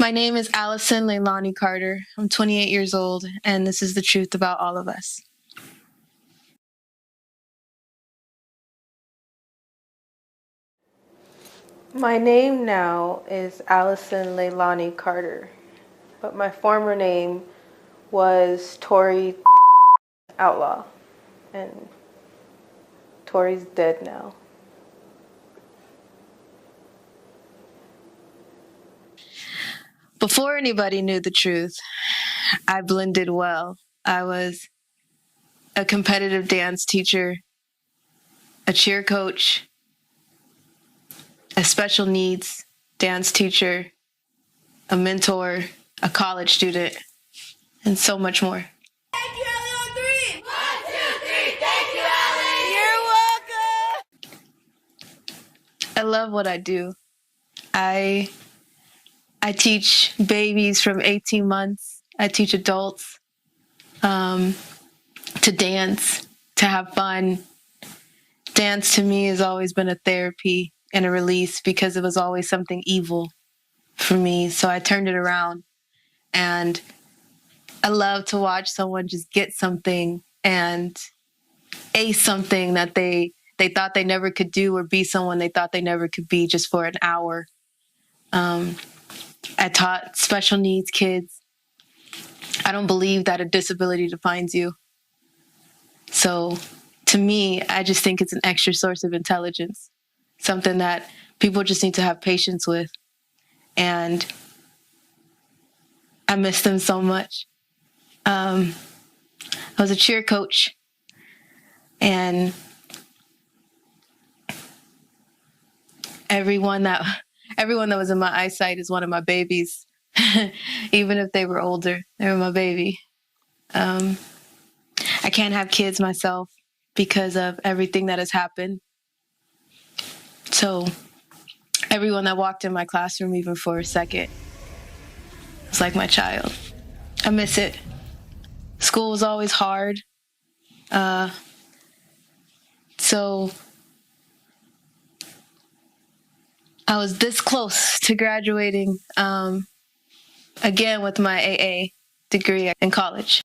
My name is Allison Leilani Carter. I'm 28 years old, and this is the truth about all of us. My name now is Allison Leilani Carter, but my former name was Tori Outlaw, and Tori's dead now. Before anybody knew the truth, I blended well. I was a competitive dance teacher, a cheer coach, a special needs dance teacher, a mentor, a college student, and so much more. Thank you, Allie, on three. 1, 2, 3. Thank you, Allie. You're welcome. I love what I do. I teach babies from 18 months. I teach adults to dance, to have fun. Dance to me has always been a therapy and a release because it was always something evil for me. So I turned it around, and I love to watch someone just get something and ace something that they thought they never could do, or be someone they thought they never could be just for an hour. I taught special needs kids. I don't believe that a disability defines you. So to me, I just think it's an extra source of intelligence, something that people just need to have patience with. And I miss them so much. I was a cheer coach, and everyone that was in my eyesight is one of my babies. Even if they were older, they were my baby. I can't have kids myself because of everything that has happened. So everyone that walked in my classroom, even for a second, was like my child. I miss it. School was always hard. So I was this close to graduating again with my AA degree in college.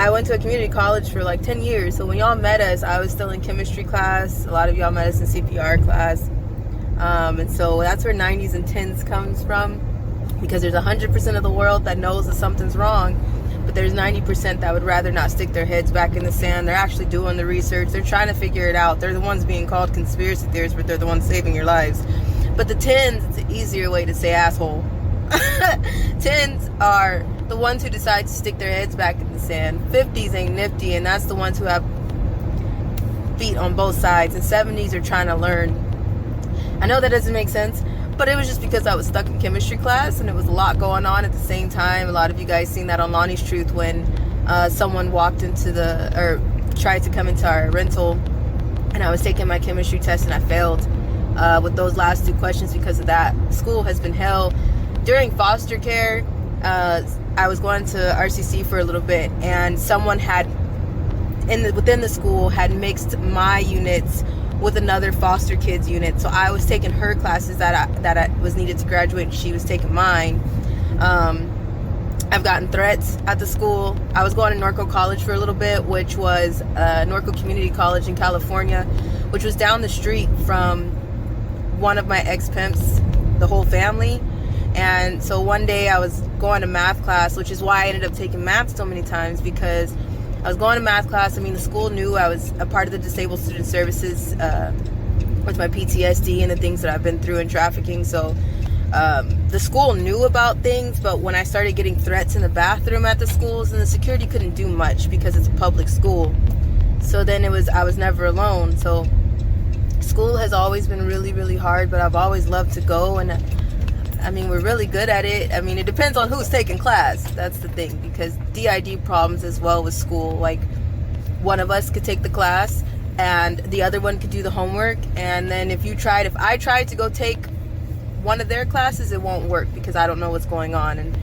I went to a community college for like 10 years. So when y'all met us, I was still in chemistry class. A lot of y'all met us in CPR class. And so that's where 90s and 10s comes from, because there's 100% of the world that knows that something's wrong, but there's 90% that would rather not stick their heads back in the sand. They're actually doing the research. They're trying to figure it out. They're the ones being called conspiracy theorists, but they're the ones saving your lives. But the 10s, it's an easier way to say asshole. 10s are the ones who decide to stick their heads back in the sand. 50s ain't nifty, and that's the ones who have feet on both sides. And 70s are trying to learn. I know that doesn't make sense, but it was just because I was stuck in chemistry class and it was a lot going on at the same time. A lot of you guys seen that on Lonnie's Truth when someone walked into tried to come into our rental, and I was taking my chemistry test and I failed with those last two questions because of that. School has been hell. During foster care, I was going to RCC for a little bit, and someone within the school had mixed my units with another foster kids unit. So I was taking her classes that I was needed to graduate, and she was taking mine. I've gotten threats at the school. I was going to Norco College for a little bit, which was Norco Community College in California, which was down the street from one of my ex-pimps, the whole family. And so one day I was going to math class, which is why I ended up taking math so many times, because I was going to math class. I mean, the school knew I was a part of the Disabled Student Services with my PTSD and the things that I've been through in trafficking. So the school knew about things, but when I started getting threats in the bathroom at the schools, and the security couldn't do much because it's a public school. So then I was never alone. So school has always been really, really hard, but I've always loved to go. And I mean, we're really good at it. I mean, it depends on who's taking class. That's the thing, because DID problems as well with school. Like, one of us could take the class and the other one could do the homework. And then if I tried to go take one of their classes, it won't work because I don't know what's going on. And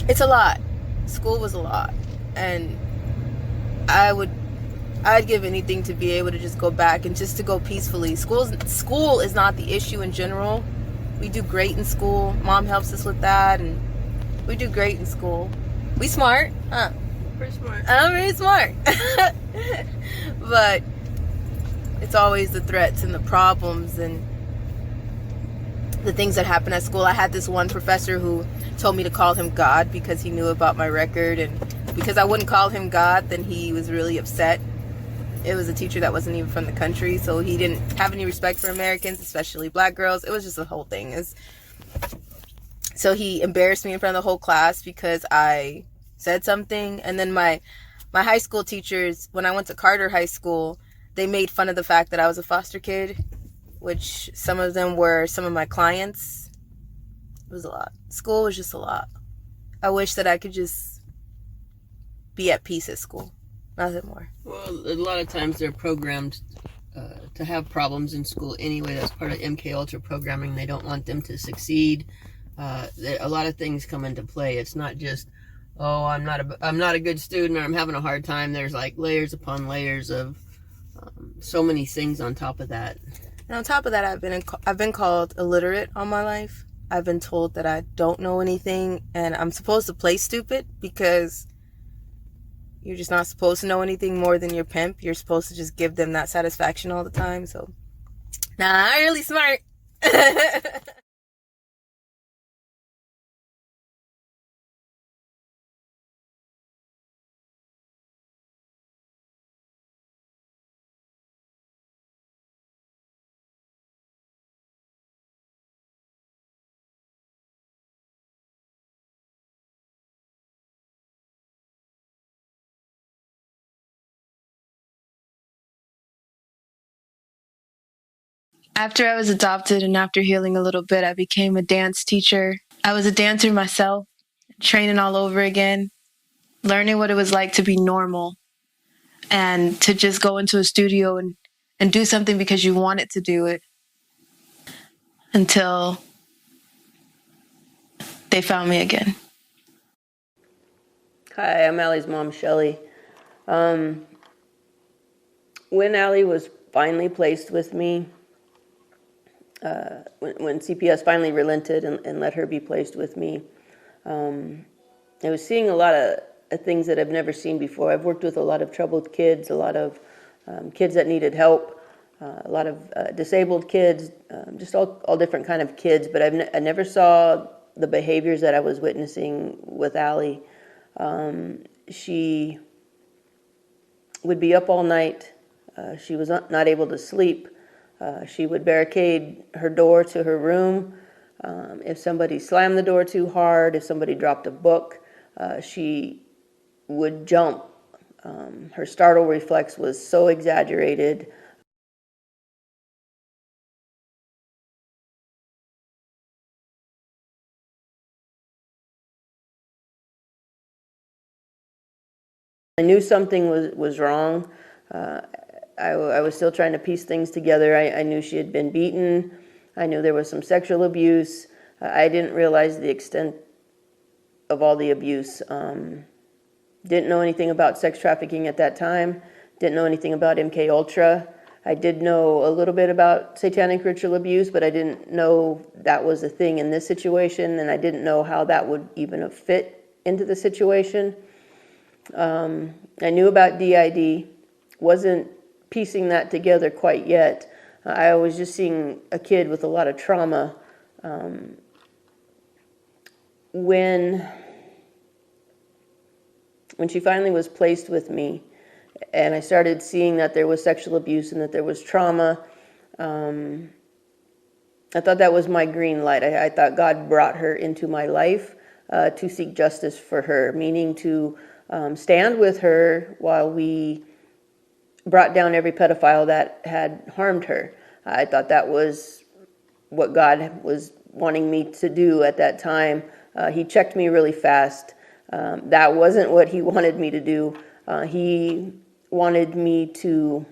it's a lot. School was a lot. And I'd give anything to be able to just go back and just to go peacefully. School is not the issue in general. We do great in school. Mom helps us with that, and we do great in school. We smart, huh? Pretty smart. I'm really smart. But it's always the threats and the problems and the things that happen at school. I had this one professor who told me to call him God because he knew about my record, and because I wouldn't call him God, then he was really upset. It was a teacher that wasn't even from the country, so he didn't have any respect for Americans, especially black girls. It was just a whole thing. So he embarrassed me in front of the whole class because I said something. And then my high school teachers, when I went to Carter High School, they made fun of the fact that I was a foster kid, which some of them were some of my clients. It was a lot. School was just a lot. I wish that I could just be at peace at school. Nothing more. Well, a lot of times they're programmed to have problems in school anyway. That's part of MK Ultra programming. They don't want them to succeed. A lot of things come into play. It's not just, oh, I'm not a good student, or I'm having a hard time. There's like layers upon layers of so many things on top of that. And on top of that, I've been called illiterate all my life. I've been told that I don't know anything, and I'm supposed to play stupid because you're just not supposed to know anything more than your pimp. You're supposed to just give them that satisfaction all the time. So, nah, I'm really smart. After I was adopted and after healing a little bit, I became a dance teacher. I was a dancer myself, training all over again, learning what it was like to be normal and to just go into a studio and do something because you wanted to do it, until they found me again. Hi, I'm Allie's mom, Shelly. When Allie was finally placed with me, when CPS finally relented and let her be placed with me, I was seeing a lot of things that I've never seen before. I've worked with a lot of troubled kids, a lot of kids that needed help, a lot of disabled kids, just all different kind of kids, but I never saw the behaviors that I was witnessing with Allie. She would be up all night. She was not able to sleep. She would barricade her door to her room. If somebody slammed the door too hard, if somebody dropped a book, she would jump. Her startle reflex was so exaggerated. I knew something was wrong. I was still trying to piece things together. I knew she had been beaten. I knew there was some sexual abuse. I didn't realize the extent of all the abuse. Didn't know anything about sex trafficking at that time. Didn't know anything about MK Ultra. I did know a little bit about satanic ritual abuse, but I didn't know that was a thing in this situation, and I didn't know how that would even have fit into the situation. I knew about DID, wasn't piecing that together quite yet. I was just seeing a kid with a lot of trauma. When she finally was placed with me, and I started seeing that there was sexual abuse and that there was trauma, I thought that was my green light. I thought God brought her into my life to seek justice for her, meaning to stand with her while we brought down every pedophile that had harmed her. I thought that was what God was wanting me to do at that time. He checked me really fast. That wasn't what he wanted me to do. He wanted me to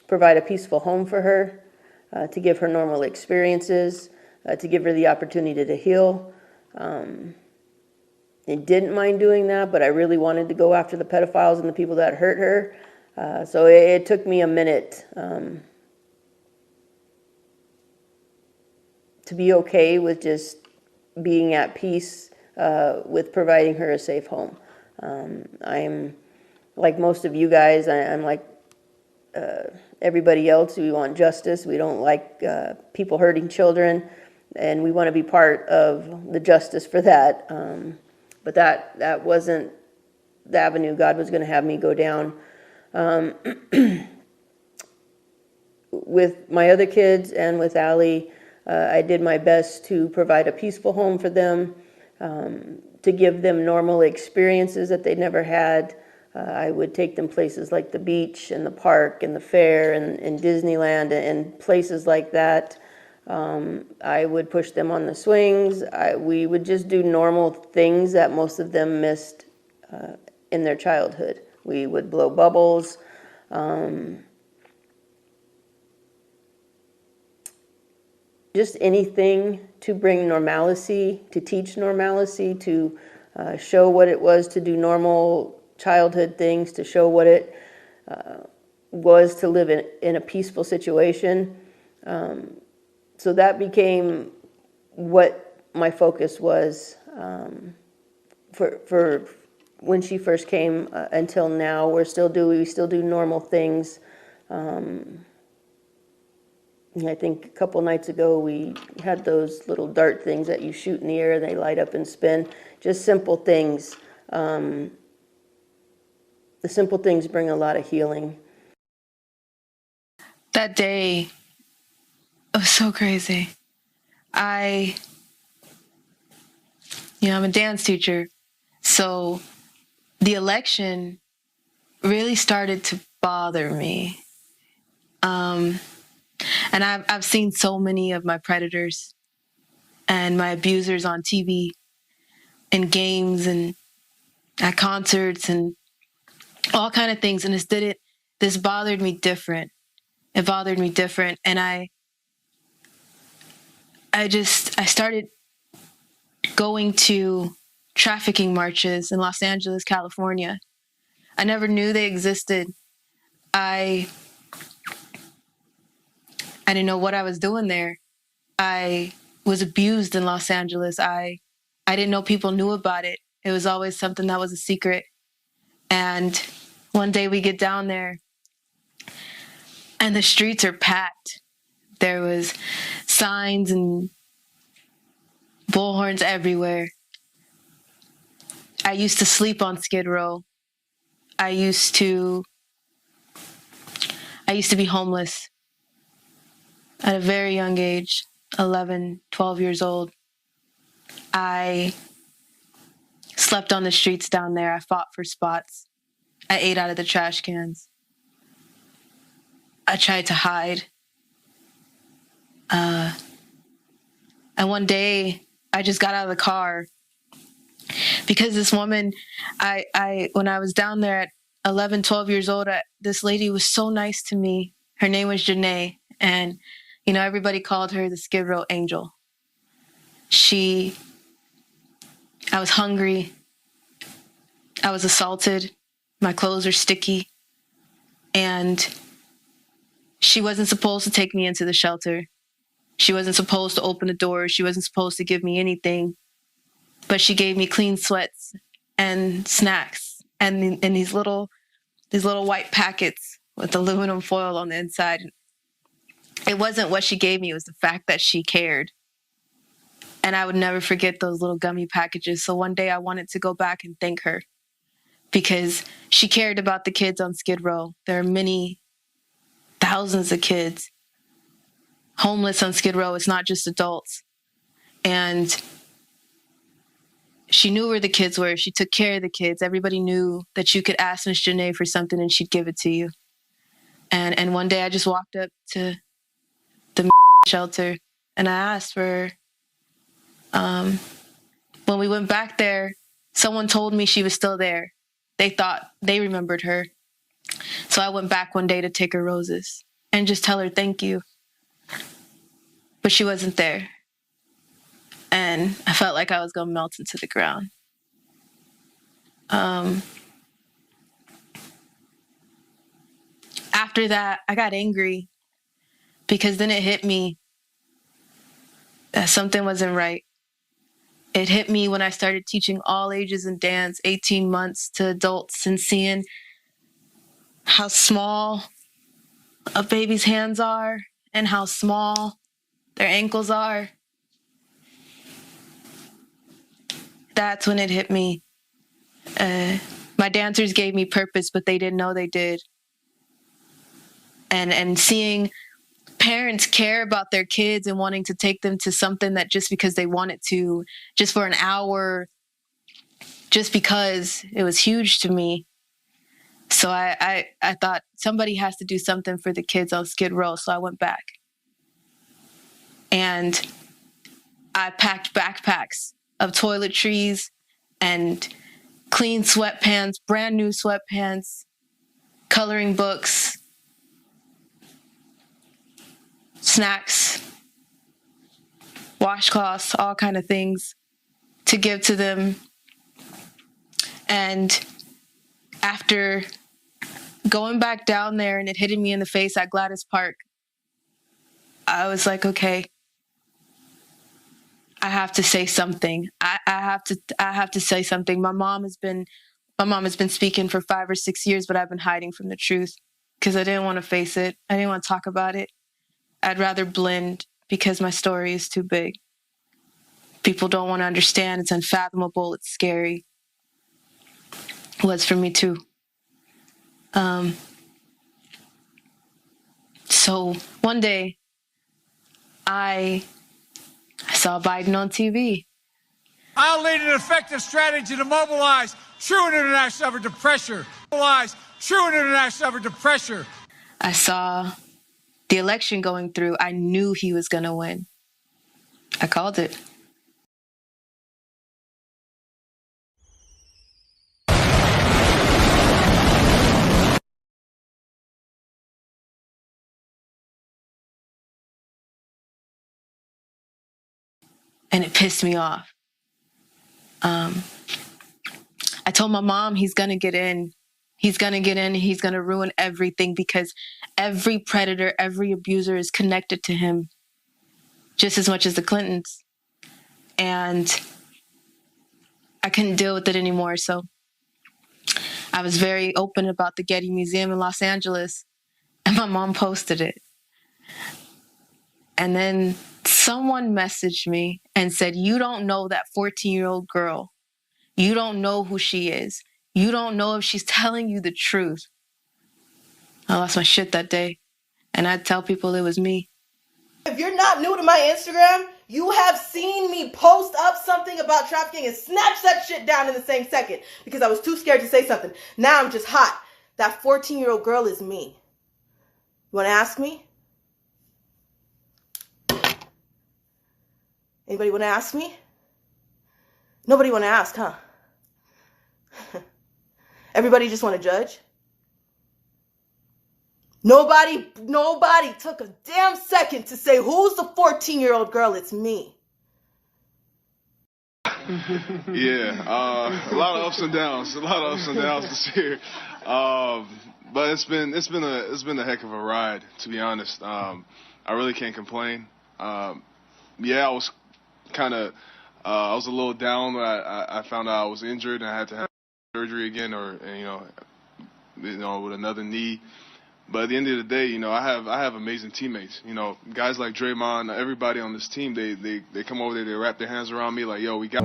provide a peaceful home for her, to give her normal experiences, to give her the opportunity to heal. I didn't mind doing that, but I really wanted to go after the pedophiles and the people that hurt her. So it took me a minute to be okay with just being at peace with providing her a safe home. I'm like most of you guys, I'm like everybody else. We want justice. We don't like people hurting children, and we want to be part of the justice for that. But that wasn't the avenue God was going to have me go down. With my other kids and with Allie, I did my best to provide a peaceful home for them, to give them normal experiences that they never had. I would take them places like the beach and the park and the fair and Disneyland and places like that. I would push them on the swings. We would just do normal things that most of them missed in their childhood. We would blow bubbles. Just anything to bring normalcy, to teach normalcy, to show what it was to do normal childhood things, to show what it was to live in a peaceful situation. So that became what my focus was for when she first came until now. We still do normal things. I think a couple nights ago we had those little dart things that you shoot in the air, they light up and spin. Just simple things. The simple things bring a lot of healing. That day was so crazy. I'm a dance teacher, so the election really started to bother me. And I've seen so many of my predators and my abusers on TV and games and at concerts and all kind of things. And this bothered me different. It bothered me different. And I started going to trafficking marches in Los Angeles, California. I never knew they existed. I didn't know what I was doing there. I was abused in Los Angeles. I didn't know people knew about it. It was always something that was a secret. And one day we get down there and the streets are packed. There was signs and bullhorns everywhere. I used to sleep on Skid Row. I used to be homeless at a very young age, 11, 12 years old. I slept on the streets down there. I fought for spots. I ate out of the trash cans. I tried to hide. And one day I just got out of the car because this woman, when I was down there at 11, 12 years old, this lady was so nice to me. Her name was Janae. And, everybody called her the Skid Row Angel. I was hungry. I was assaulted. My clothes are sticky. And she wasn't supposed to take me into the shelter. She wasn't supposed to open the door. She wasn't supposed to give me anything. But she gave me clean sweats and snacks and these little white packets with aluminum foil on the inside. It wasn't what she gave me. It was the fact that she cared. And I would never forget those little gummy packages. So one day I wanted to go back and thank her because she cared about the kids on Skid Row. There are many thousands of kids. homeless on Skid Row. It's not just adults. And she knew where the kids were. She took care of the kids. Everybody knew that you could ask Miss Janae for something and she'd give it to you. And one day I just walked up to the shelter and I asked for her. When we went back there, someone told me she was still there. They thought they remembered her. So I went back one day to take her roses and just tell her thank you. But she wasn't there. And I felt like I was going to melt into the ground. After that, I got angry because then it hit me that something wasn't right. It hit me when I started teaching all ages in dance, 18 months to adults, and seeing how small a baby's hands are and how small their ankles are. That's when it hit me. My dancers gave me purpose, but they didn't know they did. And seeing parents care about their kids and wanting to take them to something that just because they wanted to, just for an hour, just because, it was huge to me. So I thought somebody has to do something for the kids on Skid Row. So I went back and I packed backpacks of toiletries and clean sweatpants, brand new sweatpants, coloring books, snacks, washcloths, all kind of things to give to them. And after going back down there and it hitting me in the face at Gladys Park, I was like, okay, I have to say something. I have to say something. My mom has been speaking for 5 or 6 years, but I've been hiding from the truth because I didn't want to face it. I didn't want to talk about it. I'd rather blend because my story is too big. People don't want to understand. It's unfathomable. It's scary. It was for me too. So one day I saw Biden on TV. I'll lead an effective strategy to mobilize true international effort to pressure. Mobilize true international effort to pressure. I saw the election going through. I knew he was going to win. I called it. And it pissed me off. I told my mom he's going to get in. He's going to get in. He's going to ruin everything because every predator, every abuser is connected to him just as much as the Clintons. And I couldn't deal with it anymore. So I was very open about the Getty Museum in Los Angeles. And my mom posted it. And then someone messaged me and said, you don't know that 14-year-old girl. You don't know who she is. You don't know if she's telling you the truth. I lost my shit that day. And I'd tell people it was me. If you're not new to my Instagram, you have seen me post up something about trafficking and snatch that shit down in the same second because I was too scared to say something. Now I'm just hot. That 14-year-old girl is me. You want to ask me? Anybody want to ask me? Nobody want to ask, huh? Everybody just want to judge? Nobody took a damn second to say, who's the 14-year-old girl? It's me. Yeah, a lot of ups and downs this year. But it's been a heck of a ride, to be honest. I really can't complain. Yeah, I was I was a little down when I found out I was injured and I had to have surgery again, or with another knee. But at the end of the day, I have amazing teammates. Guys like Draymond, everybody on this team, they come over there, they wrap their hands around me like, yo, we got.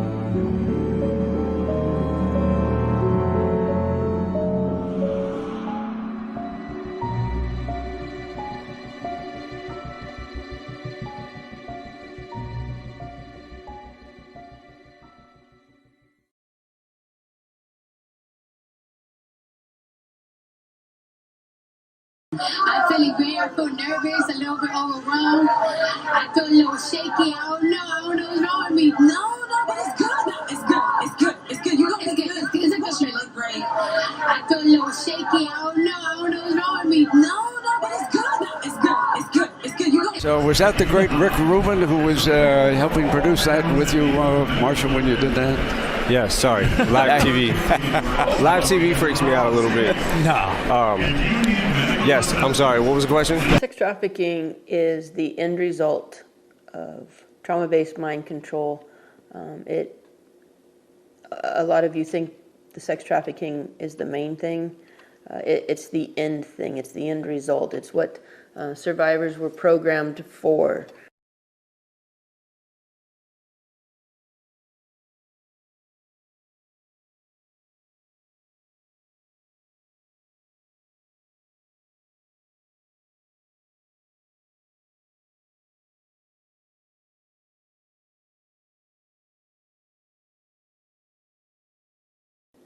I'm feeling great. I feel nervous, a little bit overwhelmed. I feel a little shaky. I don't know what's wrong with me. No, but it's good. No, it's good. You gonna get good. It's a good shit. Look great. I feel a little shaky. I don't know what's wrong with me. No, but it's good. No, it's good. You gonna. So was that the great Rick Rubin who was helping produce that with you, Marshall, when you did that? Yeah, sorry. Live TV. Live TV freaks me out a little bit. No. Yes, I'm sorry. What was the question? Sex trafficking is the end result of trauma-based mind control. A lot of you think the sex trafficking is the main thing. It's the end thing. It's the end result. It's what survivors were programmed for.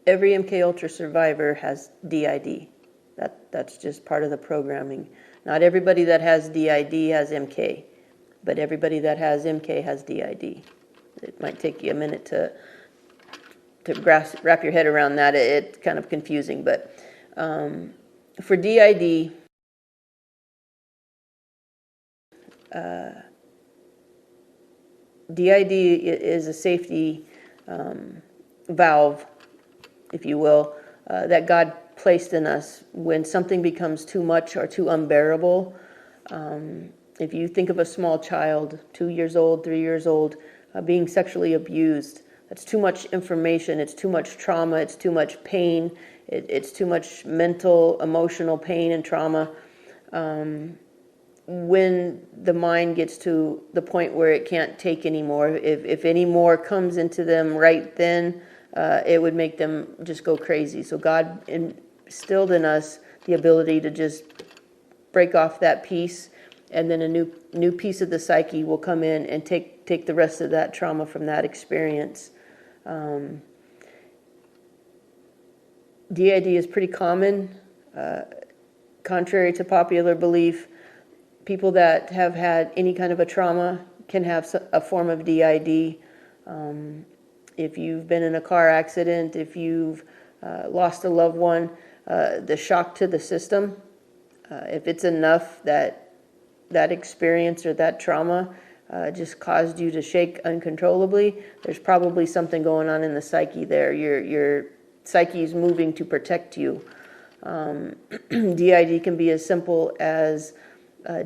Every MKUltra survivor has DID. That's just part of the programming. Not everybody that has DID has MK, but everybody that has MK has DID. It might take you a minute to wrap your head around that. It's kind of confusing, but for DID, DID is a safety valve, if you will, that God placed in us when something becomes too much or too unbearable. If you think of a small child, 2 years old, 3 years old, being sexually abused, that's too much information, it's too much trauma, it's too much pain, it's too much mental, emotional pain and trauma. When the mind gets to the point where it can't take anymore, if any more comes into them right then, it would make them just go crazy. So God instilled in us the ability to just break off that piece, and then a new piece of the psyche will come in and take the rest of that trauma from that experience. DID is pretty common. Contrary to popular belief, people that have had any kind of a trauma can have a form of DID. If you've been in a car accident, if you've lost a loved one, the shock to the system, if it's enough that experience or that trauma just caused you to shake uncontrollably, there's probably something going on in the psyche there. Your psyche is moving to protect you. DID can be as simple as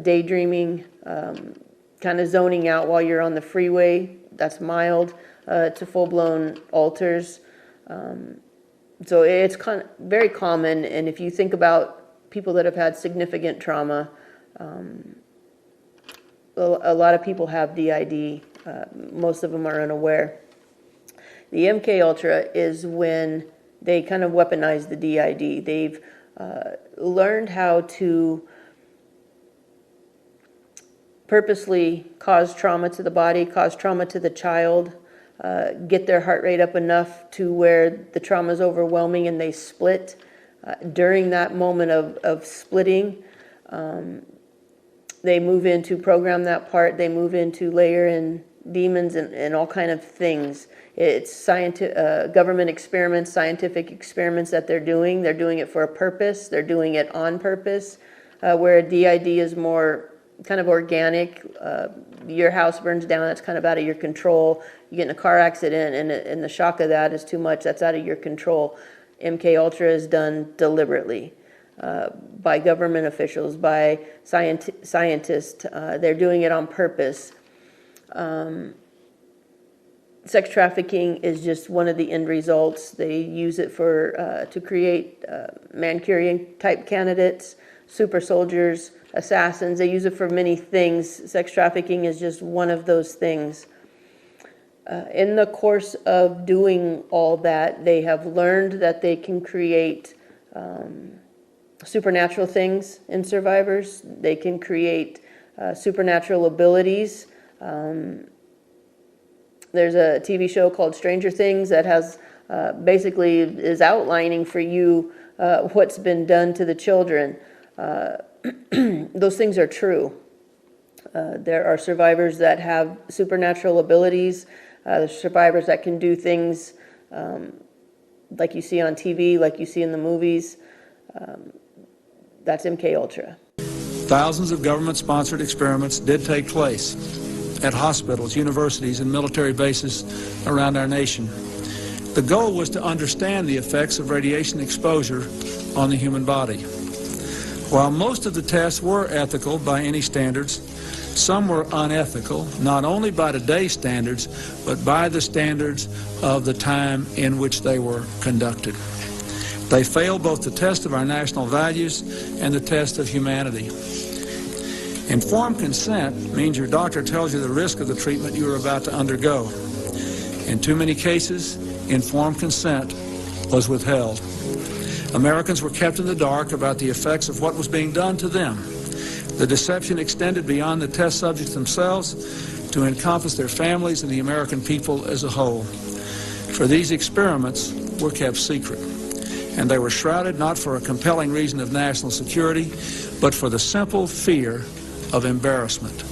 daydreaming, kind of zoning out while you're on the freeway. That's mild, to full-blown alters. So it's very common, and if you think about people that have had significant trauma, a lot of people have DID. Most of them are unaware. The MKUltra is when they kind of weaponize the DID. They've learned how to purposely cause trauma to the body, cause trauma to the child, get their heart rate up enough to where the trauma is overwhelming and they split. During that moment of splitting, they move into program that part, they move into layer in demons and all kind of things. It's government experiments, scientific experiments that they're doing. They're doing it for a purpose. They're doing it on purpose, where a DID is more kind of organic. Your house burns down, that's kind of out of your control. You get in a car accident and the shock of that is too much, that's out of your control. MKUltra is done deliberately by government officials, by scientists. They're doing it on purpose. Sex trafficking is just one of the end results. They use it to create Manchurian type candidates, super soldiers, assassins. They use it for many things. Sex trafficking is just one of those things. In the course of doing all that, they have learned that they can create supernatural things in survivors. They can create supernatural abilities. There's a TV show called Stranger Things that has basically is outlining for you what's been done to the children. those things are true. There are survivors that have supernatural abilities. There's survivors that can do things like you see on TV, like you see in the movies. That's MK Ultra. Thousands of government-sponsored experiments did take place at hospitals, universities, and military bases around our nation. The goal was to understand the effects of radiation exposure on the human body. While most of the tests were ethical by any standards, some were unethical, not only by today's standards, but by the standards of the time in which they were conducted. They failed both the test of our national values and the test of humanity. Informed consent means your doctor tells you the risk of the treatment you are about to undergo. In too many cases, informed consent was withheld. Americans were kept in the dark about the effects of what was being done to them. The deception extended beyond the test subjects themselves to encompass their families and the American people as a whole. For these experiments were kept secret, and they were shrouded not for a compelling reason of national security, but for the simple fear of embarrassment,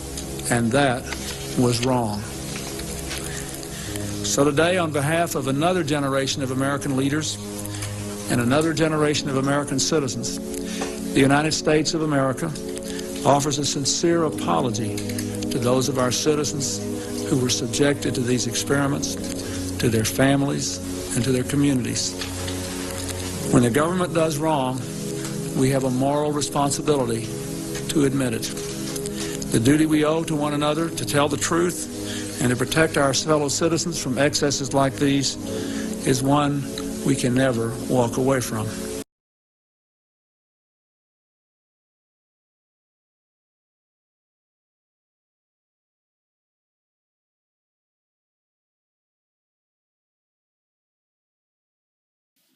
and that was wrong. So today, on behalf of another generation of American leaders and another generation of American citizens, the United States of America offers a sincere apology to those of our citizens who were subjected to these experiments, to their families, and to their communities. When the government does wrong, we have a moral responsibility to admit it. The duty we owe to one another to tell the truth and to protect our fellow citizens from excesses like these is one we can never walk away from.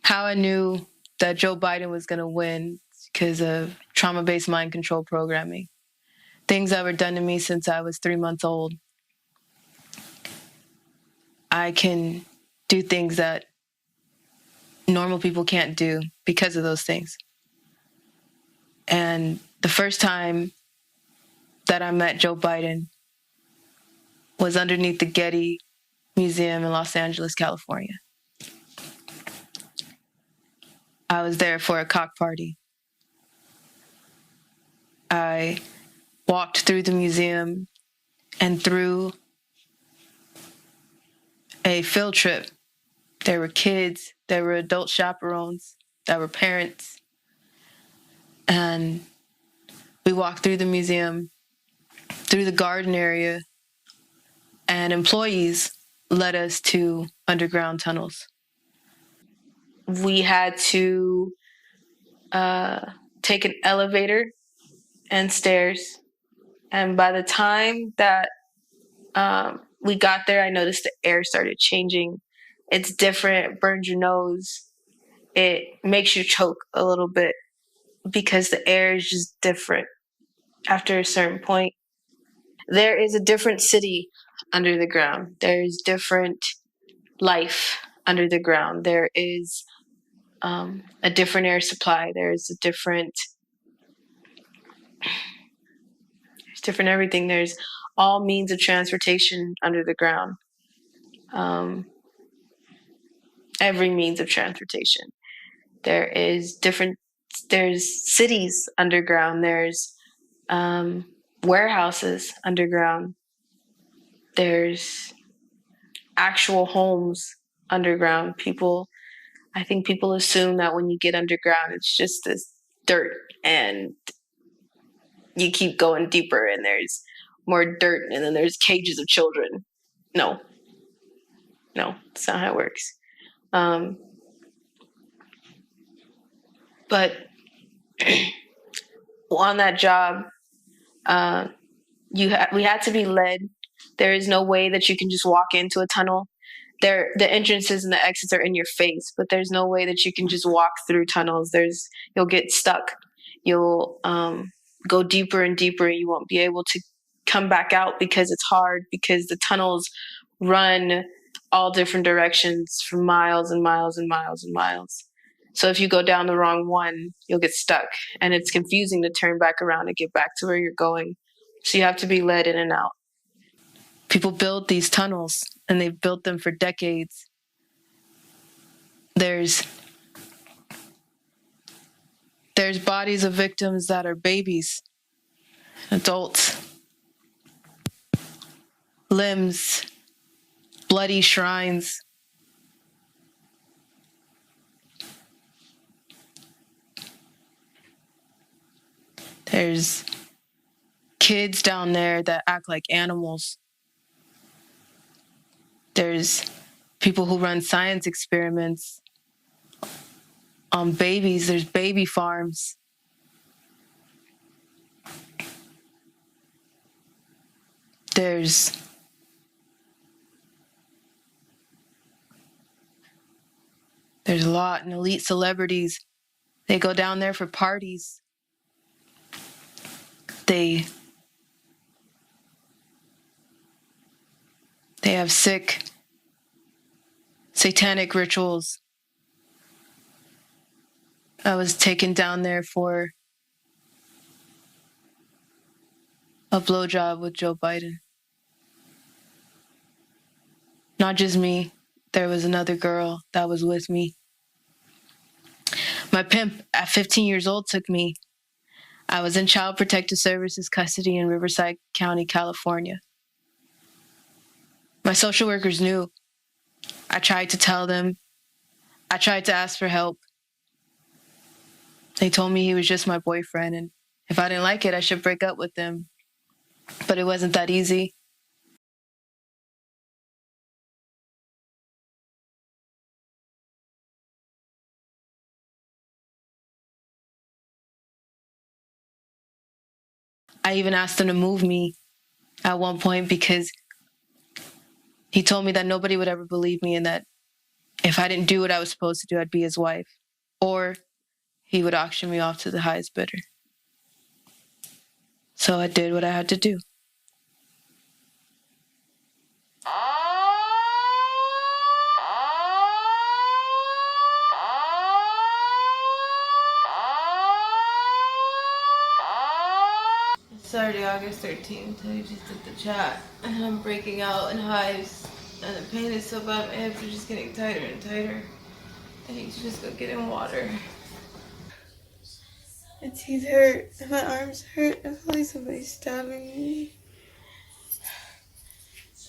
How I knew that Joe Biden was going to win because of trauma-based mind control programming. Things that were done to me since I was 3 months old. I can do things that normal people can't do because of those things. And the first time that I met Joe Biden was underneath the Getty Museum in Los Angeles, California. I was there for a cock party. I walked through the museum and through a field trip. There were kids, there were adult chaperones, there were parents. And we walked through the museum, through the garden area, and employees led us to underground tunnels. We had to take an elevator and stairs. And by the time that we got there, I noticed the air started changing. It's different, it burns your nose. It makes you choke a little bit because the air is just different after a certain point. There is a different city under the ground. There's different life under the ground. There is a different air supply. There's different everything. There's all means of transportation under the ground. Every means of transportation. There's cities underground. There's warehouses underground. There's actual homes underground. I think people assume that when you get underground, it's just this dirt and you keep going deeper and there's more dirt and then there's cages of children. No, that's not how it works. But on that job, we had to be led. There is no way that you can just walk into a tunnel. The entrances and the exits are in your face, but there's no way that you can just walk through tunnels. You'll get stuck. You'll go deeper and deeper, and you won't be able to come back out because it's hard, because the tunnels run all different directions for miles and miles and miles and miles. So if you go down the wrong one, you'll get stuck. And it's confusing to turn back around and get back to where you're going. So you have to be led in and out. People build these tunnels, and they've built them for decades. There's bodies of victims that are babies, adults, limbs, bloody shrines. There's kids down there that act like animals. There's people who run science experiments on babies. There's baby farms. There's a lot, and elite celebrities, they go down there for parties. They have sick, satanic rituals. I was taken down there for a blowjob with Joe Biden. Not just me, there was another girl that was with me. My pimp at 15 years old took me. I was in Child Protective Services custody in Riverside County, California. My social workers knew. I tried to tell them. I tried to ask for help. They told me he was just my boyfriend, and if I didn't like it, I should break up with him. But it wasn't that easy. I even asked him to move me at one point because he told me that nobody would ever believe me and that if I didn't do what I was supposed to do, I'd be his wife. Or he would auction me off to the highest bidder. So I did what I had to do. Saturday, August 13th, I just did the chat, and I'm breaking out in hives, and the pain is so bad, my hips are just getting tighter and tighter. I need to just go get in water. My teeth hurt, and my arms hurt. I feel like somebody's stabbing me.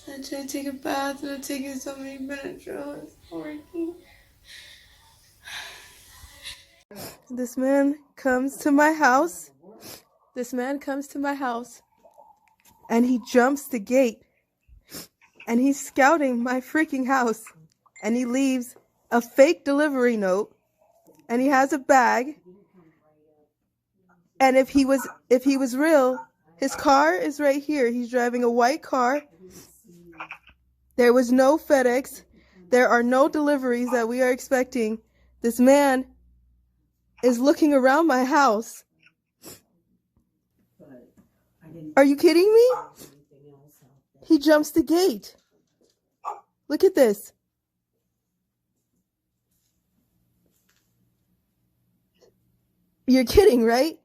I tried to take a bath, and I've taken so many Benadryl, it's not working. This man comes to my house. And he jumps the gate. And he's scouting my freaking house. And he leaves a fake delivery note. And he has a bag. And if he was real, his car is right here. He's driving a white car. There was no FedEx. There are no deliveries that we are expecting. This man is looking around my house. Are you kidding me? He jumps the gate. Look at this. You're kidding, right?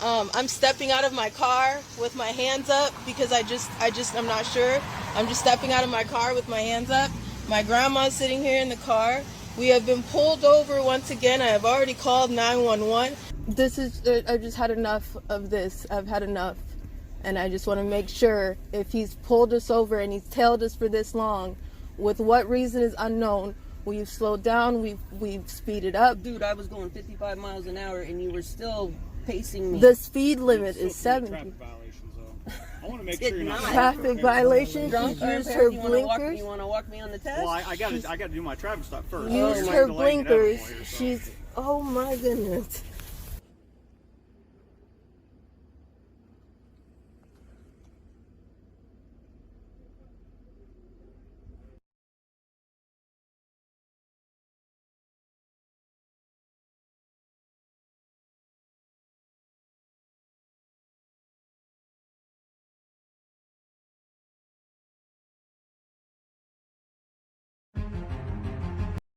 I'm stepping out of my car with my hands up because I'm not sure. I'm just stepping out of my car with my hands up. My grandma's sitting here in the car. We have been pulled over once again. I have already called 911. I've just had enough of this. I've had enough. And I just want to make sure if he's pulled us over and he's tailed us for this long, with what reason is unknown, we've slowed down, we've speeded up. Dude, I was going 55 miles an hour and you were still pacing me. The speed limit is 70. Traffic violations, though. I want to make sure you're not traffic violations. Drunk, Use her blinkers. You want to walk me on the test? Well, I got to do my traffic stop first. Use her blinkers. She's, oh my goodness.